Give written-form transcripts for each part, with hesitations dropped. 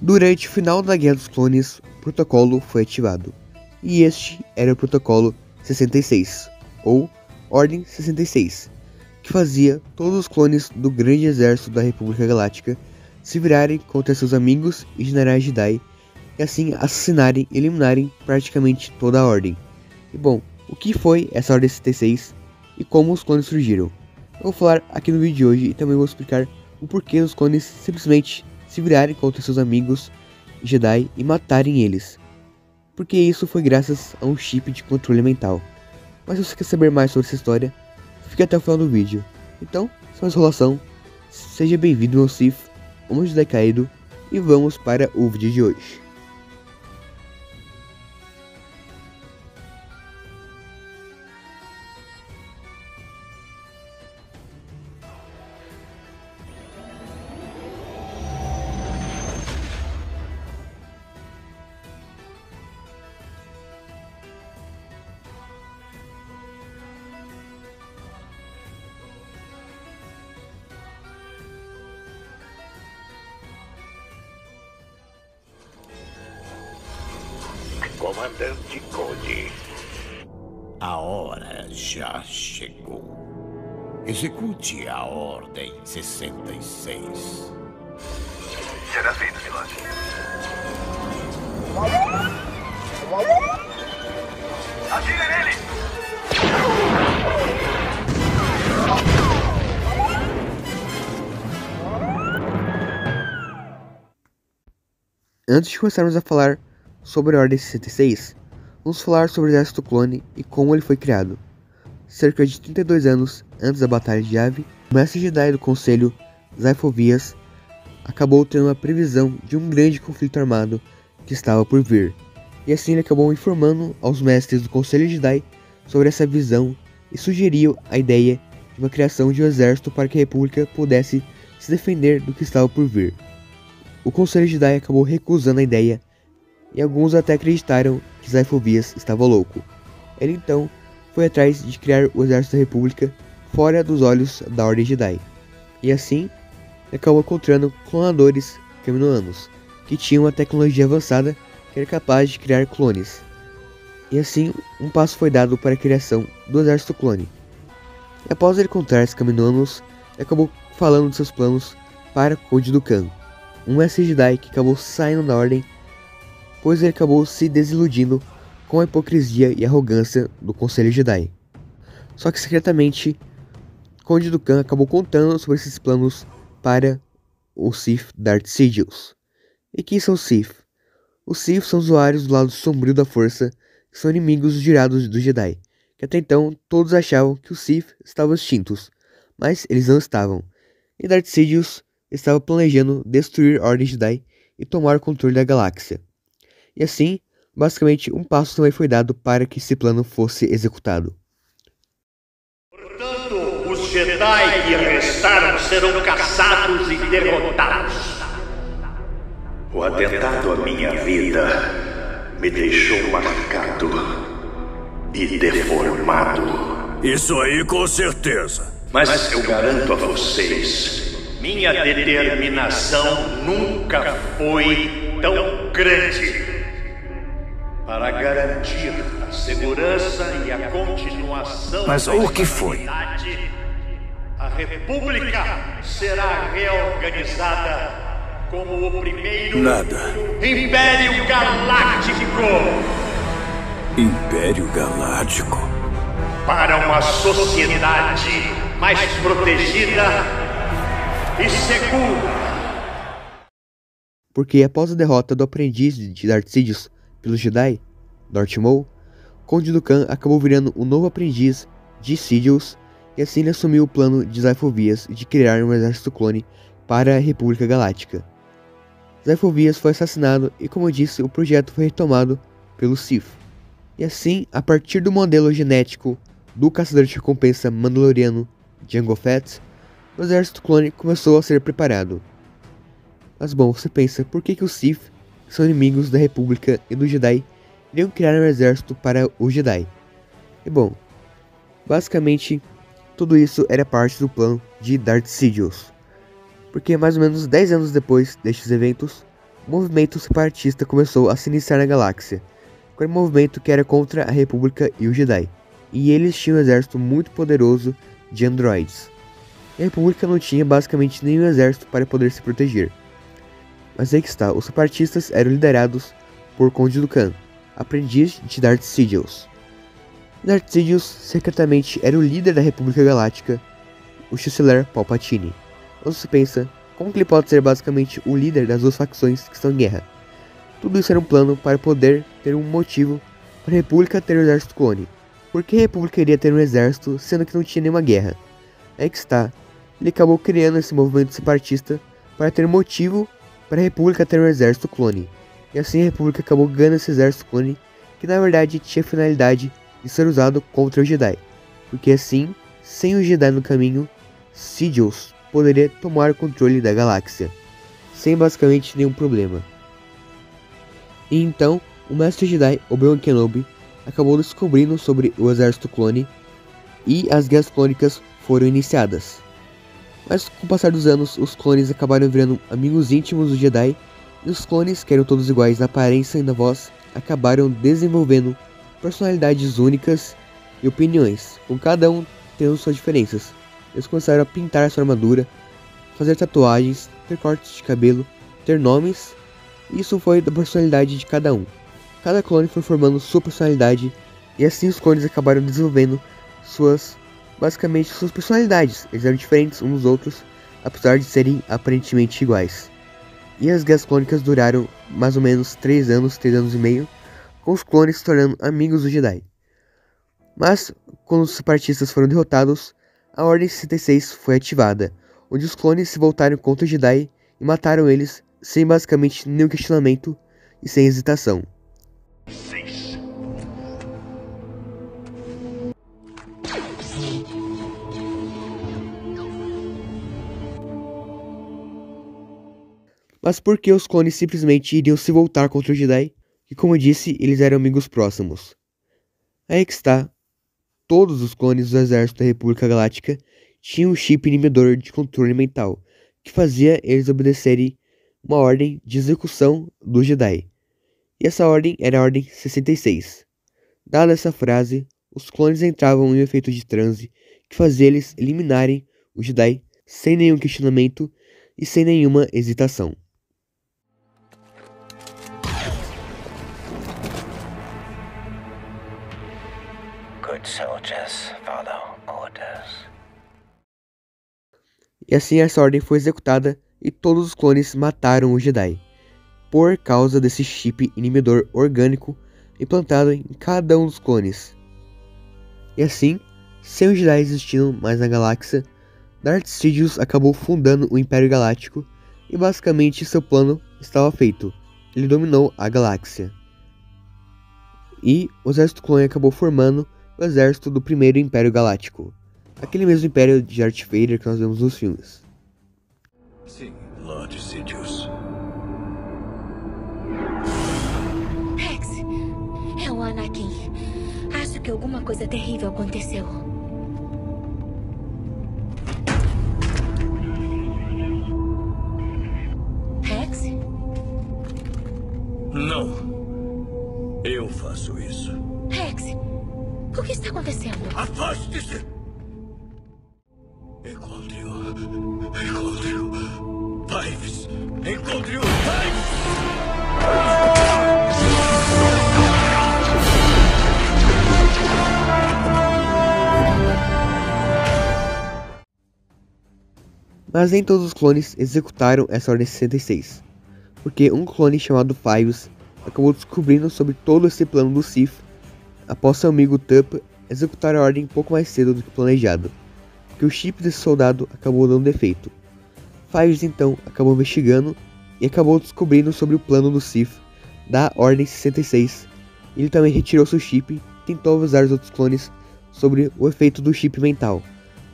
Durante o final da Guerra dos Clones, o protocolo foi ativado, e este era o Protocolo 66, ou Ordem 66, que fazia todos os clones do grande exército da República Galáctica se virarem contra seus amigos e generais Jedi, e assim assassinarem e eliminarem praticamente toda a Ordem. E bom, o que foi essa Ordem 66 e como os clones surgiram? Eu vou falar aqui no vídeo de hoje e também vou explicar o porquê os clones simplesmente se virarem contra seus amigos Jedi e matarem eles. Porque isso foi graças a um chip de controle mental. Mas se você quer saber mais sobre essa história, fique até o final do vídeo. Então, sem mais enrolação, seja bem-vindo ao Sith, o Jedi Caído, e vamos para o vídeo de hoje. Comandante Cody, a hora já chegou. Execute a Ordem 66. Será feito, Silage. Atire nele! Antes de começarmos a falar sobre a Ordem 66, vamos falar sobre o Exército Clone e como ele foi criado. Cerca de 32 anos antes da Batalha de Yavin, o Mestre Jedi do Conselho, Sifo Dyas, acabou tendo uma previsão de um grande conflito armado que estava por vir. E assim ele acabou informando aos Mestres do Conselho Jedi sobre essa visão e sugeriu a ideia de uma criação de um exército para que a República pudesse se defender do que estava por vir. O Conselho Jedi acabou recusando a ideia, e alguns até acreditaram que Sifo Dyas estava louco. Ele então foi atrás de criar o Exército da República fora dos olhos da Ordem Jedi. E assim, acabou encontrando clonadores caminoanos, que tinham uma tecnologia avançada que era capaz de criar clones. E assim, um passo foi dado para a criação do Exército Clone. E após ele encontrar esses caminoanos, ele acabou falando de seus planos para Cody Dukan, um mestre Jedi que acabou saindo da Ordem, pois ele acabou se desiludindo com a hipocrisia e arrogância do Conselho Jedi. Só que secretamente, Cody Dukan acabou contando sobre esses planos para o Sith Darth Sidious. E quem são os Sith? Os Sith são usuários do lado sombrio da força, que são inimigos jurados do Jedi, que até então todos achavam que os Sith estavam extintos, mas eles não estavam. E Darth Sidious estava planejando destruir a Ordem Jedi e tomar o controle da galáxia. E assim, basicamente, um passo também foi dado para que esse plano fosse executado. Portanto, os Jedi que restaram serão caçados e derrotados. O atentado à minha vida me deixou marcado e deformado. Isso aí com certeza. Mas eu garanto a vocês, Minha determinação nunca foi tão grande para garantir a segurança e a continuação Mas da o que foi? estabilidade. A República será reorganizada como o primeiro Nada. Império Galáctico Império Galáctico? para uma sociedade mais protegida e segura. Porque após a derrota do aprendiz de Darth Sidious pelo Jedi, Darth Maul, Cody Dukan acabou virando o novo aprendiz de Sidious, e assim ele assumiu o plano de Sifo Dyas de criar um exército clone para a República Galáctica. Sifo Dyas foi assassinado e, como eu disse, o projeto foi retomado pelo Sith. E assim, a partir do modelo genético do caçador de recompensa mandaloriano Jango Fett, o exército clone começou a ser preparado. Mas bom, você pensa, por que os Sith, que são inimigos da República e do Jedi, iriam criar um exército para o Jedi? E bom, basicamente, tudo isso era parte do plano de Darth Sidious. Porque mais ou menos 10 anos depois destes eventos, o movimento separatista começou a se iniciar na galáxia, com um movimento que era contra a República e os Jedi, e eles tinham um exército muito poderoso de androides. A República não tinha basicamente nenhum exército para poder se proteger. Mas aí que está, os separatistas eram liderados por Conde Dooku, aprendiz de Darth Sidious. Darth Sidious secretamente era o líder da República Galáctica, o chanceler Palpatine. Ou se pensa, como que ele pode ser basicamente o líder das duas facções que estão em guerra? Tudo isso era um plano para poder ter um motivo para a República ter um exército clone. Por que a República iria ter um exército sendo que não tinha nenhuma guerra? Aí que está, ele acabou criando esse movimento separatista para ter um motivo para a República ter um exército clone. E assim a República acabou ganhando esse exército clone, que na verdade tinha a finalidade de ser usado contra os Jedi. Porque assim, sem os Jedi no caminho, Sidious poderia tomar o controle da galáxia, sem basicamente nenhum problema. E então, o Mestre Jedi Obi-Wan Kenobi acabou descobrindo sobre o exército clone e as guerras clônicas foram iniciadas. Mas com o passar dos anos, os clones acabaram virando amigos íntimos dos Jedi, e os clones, que eram todos iguais na aparência e na voz, acabaram desenvolvendo personalidades únicas e opiniões, com cada um tendo suas diferenças. Eles começaram a pintar sua armadura, fazer tatuagens, ter cortes de cabelo, ter nomes, e isso foi da personalidade de cada um. Cada clone foi formando sua personalidade, e assim os clones acabaram desenvolvendo basicamente suas personalidades. Eles eram diferentes uns dos outros, apesar de serem aparentemente iguais. E as guerras clônicas duraram mais ou menos 3 anos e meio, com os clones se tornando amigos dos Jedi. Mas, quando os separatistas foram derrotados, a Ordem 66 foi ativada, onde os clones se voltaram contra os Jedi e mataram eles sem basicamente nenhum questionamento e sem hesitação. Mas por que os clones simplesmente iriam se voltar contra os Jedi? Que, como eu disse, eles eram amigos próximos. Aí que está, todos os clones do exército da República Galáctica tinham um chip inibidor de controle mental, que fazia eles obedecerem uma ordem de execução do Jedi. E essa ordem era a Ordem 66. Dada essa frase, os clones entravam em um efeito de transe que fazia eles eliminarem o Jedi sem nenhum questionamento e sem nenhuma hesitação. Good soldiers follow orders. E assim essa ordem foi executada e todos os clones mataram o Jedi, por causa desse chip inibidor orgânico implantado em cada um dos clones. E assim, sem os Jedi existindo mais na galáxia, Darth Sidious acabou fundando o Império Galáctico e basicamente seu plano estava feito. Ele dominou a galáxia. E o exército clone acabou formando o exército do primeiro Império Galáctico. Aquele mesmo Império de Darth Vader que nós vemos nos filmes. Sim, Lord Sidious. Rex, é o Anakin. Acho que alguma coisa terrível aconteceu. Rex? Não. Eu faço isso. Rex, o que está acontecendo? Afaste-se! Encontre-o. Encontre-o. Paives! Encontre-o! Paives! Mas nem todos os clones executaram essa Ordem 66, porque um clone chamado Fives acabou descobrindo sobre todo esse plano do Sith após seu amigo Tup executar a ordem um pouco mais cedo do que planejado, porque o chip desse soldado acabou dando defeito. Fives então acabou investigando e acabou descobrindo sobre o plano do Sith da Ordem 66. Ele também retirou seu chip e tentou avisar os outros clones sobre o efeito do chip mental,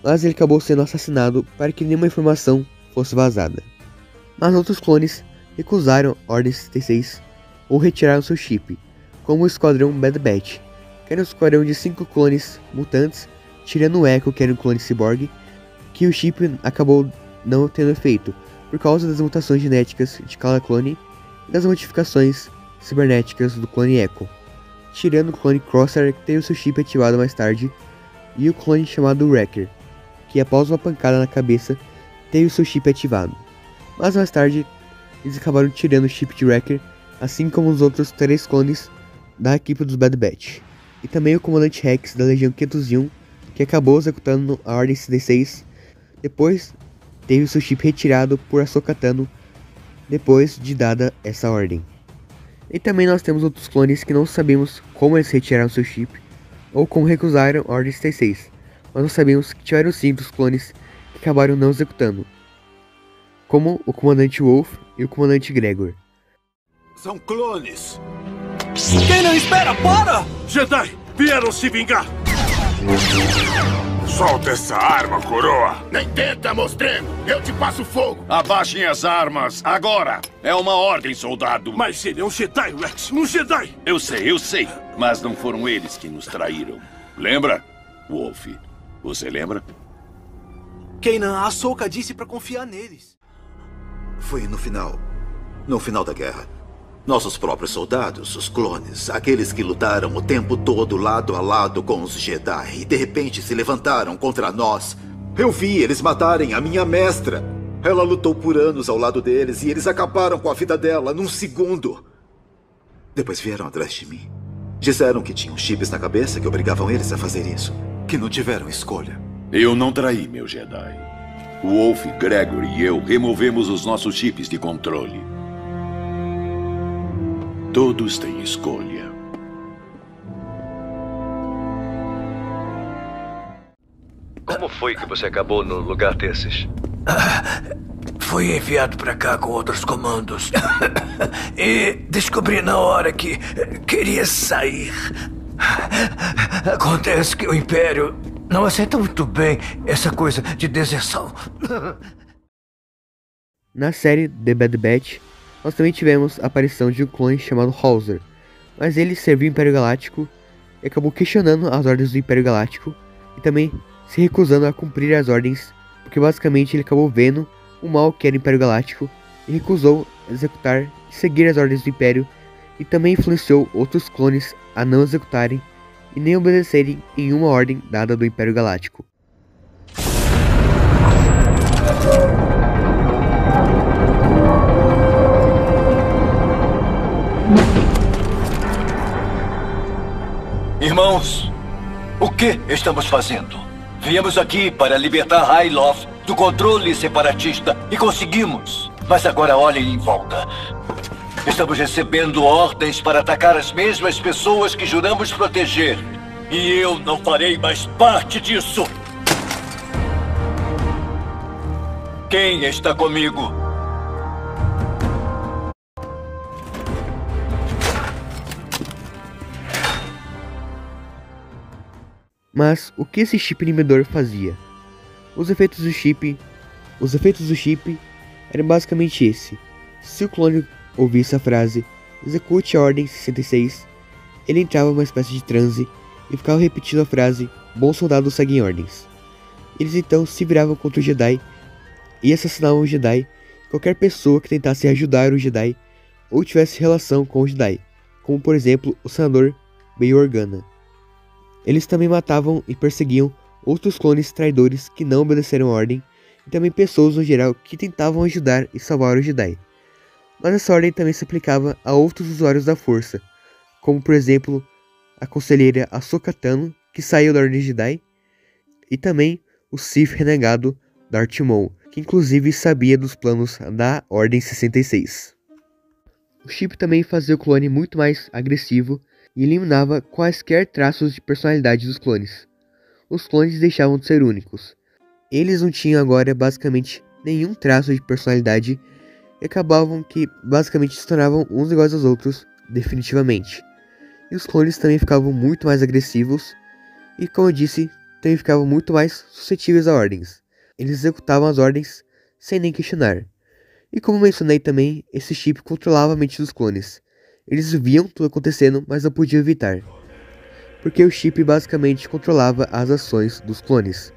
mas ele acabou sendo assassinado para que nenhuma informação fosse vazada. Mas outros clones recusaram a Ordem 66 ou retiraram seu chip, como o Esquadrão Bad Batch, que era um esquadrão de 5 clones mutantes, tirando o Echo, que era um clone cyborg, que o chip acabou não tendo efeito, por causa das mutações genéticas de cada clone, das modificações cibernéticas do clone Echo, tirando o clone Crosshair, que teve o seu chip ativado mais tarde, e o clone chamado Wrecker, que após uma pancada na cabeça teve o seu chip ativado. Mas mais tarde eles acabaram tirando o chip de Wrecker, assim como os outros 3 clones da equipe dos Bad Batch, e também o comandante Rex da Legião 501, que acabou executando a Ordem 66, depois teve o seu chip retirado por Ahsoka Tano depois de dada essa ordem. E também nós temos outros clones que não sabemos como eles retiraram seu chip, ou como recusaram a Ordem 66, mas nós sabemos que tiveram 5 dos clones que acabaram não executando, como o comandante Wolf e o comandante Gregor. São clones! Quem não espera, para! Jedi, vieram se vingar! Solta essa arma, coroa! Nem tenta, mostrando! Eu te passo fogo! Abaixem as armas, agora! É uma ordem, soldado! Mas ele é um Jedi, Rex! Um Jedi! Eu sei. Mas não foram eles que nos traíram. Lembra? Wolf, você lembra? Kanan, a Ahsoka disse pra confiar neles. Foi no final da guerra. Nossos próprios soldados, os clones, aqueles que lutaram o tempo todo lado a lado com os Jedi e de repente se levantaram contra nós. Eu vi eles matarem a minha mestra. Ela lutou por anos ao lado deles e eles acabaram com a vida dela num segundo. Depois vieram atrás de mim. Disseram que tinham chips na cabeça que obrigavam eles a fazer isso. Que não tiveram escolha. Eu não traí, meu Jedi. O Wolf, Gregor e eu removemos os nossos chips de controle. Todos têm escolha. Como foi que você acabou no lugar desses? Fui enviado pra cá com outros comandos. E descobri na hora que queria sair. Acontece que o Império não aceita muito bem essa coisa de deserção. Na série The Bad Batch, nós também tivemos a aparição de um clone chamado Hauser, mas ele serviu o Império Galáctico e acabou questionando as ordens do Império Galáctico e também se recusando a cumprir as ordens, porque basicamente ele acabou vendo o mal que era o Império Galáctico e recusou executar e seguir as ordens do Império, e também influenciou outros clones a não executarem e nem obedecerem em uma ordem dada do Império Galáctico. Irmãos, o que estamos fazendo? Viemos aqui para libertar Ryloth do controle separatista e conseguimos. Mas agora olhem em volta. Estamos recebendo ordens para atacar as mesmas pessoas que juramos proteger. E eu não farei mais parte disso. Quem está comigo? Mas o que esse chip inibidor fazia? Os efeitos do chip eram basicamente esse. Se o clone ouvisse a frase "execute a ordem 66", ele entrava em uma espécie de transe e ficava repetindo a frase "bons soldados seguem ordens". Eles então se viravam contra o Jedi e assassinavam o Jedi, qualquer pessoa que tentasse ajudar o Jedi ou tivesse relação com o Jedi, como por exemplo o senador Bail Organa. Eles também matavam e perseguiam outros clones traidores que não obedeceram a ordem, e também pessoas no geral que tentavam ajudar e salvar o Jedi. Mas essa ordem também se aplicava a outros usuários da força, como por exemplo a conselheira Ahsoka Tano, que saiu da Ordem Jedi, e também o Sith renegado Darth Maul, que inclusive sabia dos planos da Ordem 66. O chip também fazia o clone muito mais agressivo e eliminava quaisquer traços de personalidade dos clones. Os clones deixavam de ser únicos. Eles não tinham agora basicamente nenhum traço de personalidade e acabavam que basicamente se tornavam uns iguais aos outros definitivamente. E os clones também ficavam muito mais agressivos e, como eu disse, também ficavam muito mais suscetíveis a ordens. Eles executavam as ordens sem nem questionar. E como mencionei também, esse chip controlava a mente dos clones. Eles viam tudo acontecendo, mas não podiam evitar, porque o chip basicamente controlava as ações dos clones,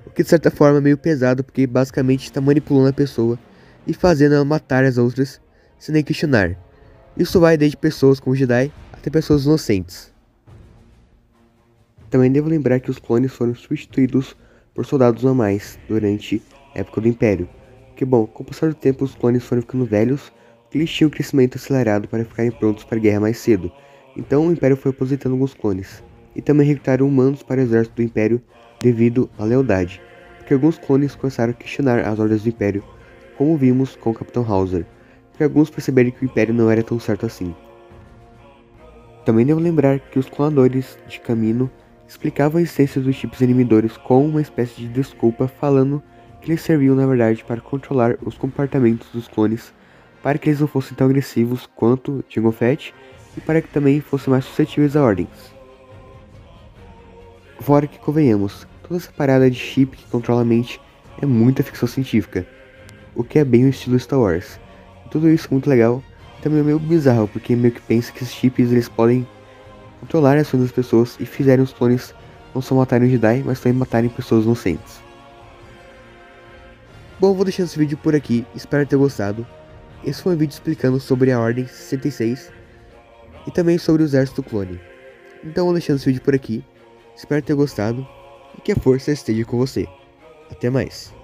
o que de certa forma é meio pesado, porque basicamente está manipulando a pessoa e fazendo ela matar as outras sem nem questionar. Isso vai desde pessoas como Jedi até pessoas inocentes. Também devo lembrar que os clones foram substituídos por soldados normais durante a época do Império. Que bom, com o passar do tempo os clones foram ficando velhos, porque eles tinham um crescimento acelerado para ficarem prontos para a guerra mais cedo. Então o Império foi aposentando alguns clones, e também recrutaram humanos para o exército do Império devido à lealdade, porque alguns clones começaram a questionar as ordens do Império, como vimos com o Capitão Hauser, porque alguns perceberam que o Império não era tão certo assim. Também devo lembrar que os clonadores de Kamino explicavam a existência dos chips inibidores com uma espécie de desculpa, falando que eles serviam na verdade para controlar os comportamentos dos clones, para que eles não fossem tão agressivos quanto Jango Fett e para que também fossem mais suscetíveis a ordens. Fora que convenhamos, toda essa parada de chip que controla a mente é muita ficção científica, o que é bem o estilo Star Wars. E tudo isso é muito legal, e também é meio bizarro, porque meio que pensa que esses chips eles podem controlar as ações das pessoas e fizerem os clones não só matarem os Jedi, mas também matarem pessoas inocentes. Bom, vou deixando esse vídeo por aqui, espero ter gostado. Esse foi um vídeo explicando sobre a Ordem 66 e também sobre o Exército Clone. Então vou deixando esse vídeo por aqui, espero ter gostado e que a força esteja com você. Até mais.